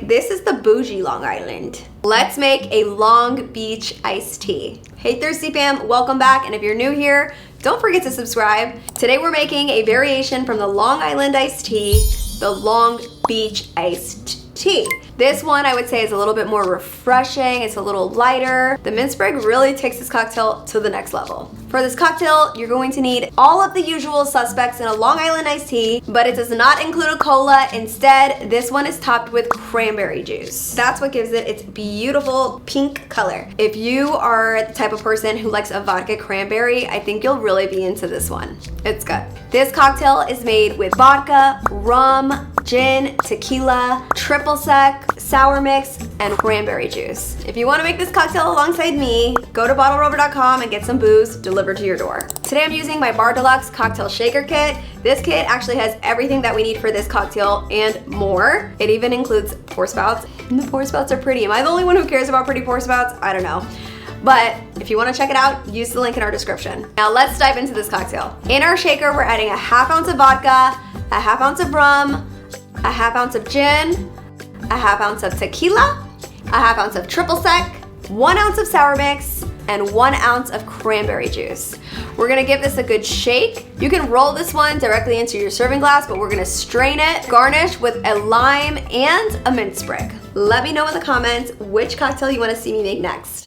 this is the bougie Long Island. Let's make a Long Beach iced tea. Hey Thirsty fam, welcome back, and if you're new here, don't forget to subscribe. Today we're making a variation from the Long Island iced tea, the Long Beach iced tea. This one I would say is a little bit more refreshing, it's a little lighter. The mint sprig really takes this cocktail to the next level. For this cocktail, you're going to need all of the usual suspects in a Long Island iced tea, but it does not include a cola. Instead, this one is topped with cranberry juice. That's what gives it its beautiful pink color. If you are the type of person who likes a vodka cranberry, I think you'll really be into this one. It's good. This cocktail is made with vodka, rum, gin, tequila, triple sec, sour mix, and cranberry juice. If you want to make this cocktail alongside me, go to bottlerover.com and get some booze delivered to your door. Today I'm using my Bar Deluxe cocktail shaker kit. This kit actually has everything that we need for this cocktail and more. It even includes pour spouts. And the pour spouts are pretty. Am I the only one who cares about pretty pour spouts? I don't know. But if you want to check it out, use the link in our description. Now let's dive into this cocktail. In our shaker, we're adding a ½ ounce of vodka, a ½ ounce of rum, a ½ ounce of gin, a ½ ounce of tequila, a ½ ounce of triple sec, 1 ounce of sour mix, and 1 ounce of cranberry juice. We're gonna give this a good shake. You can roll this one directly into your serving glass, but we're gonna strain it, garnish with a lime and a mint sprig. Let me know in the comments which cocktail you wanna see me make next.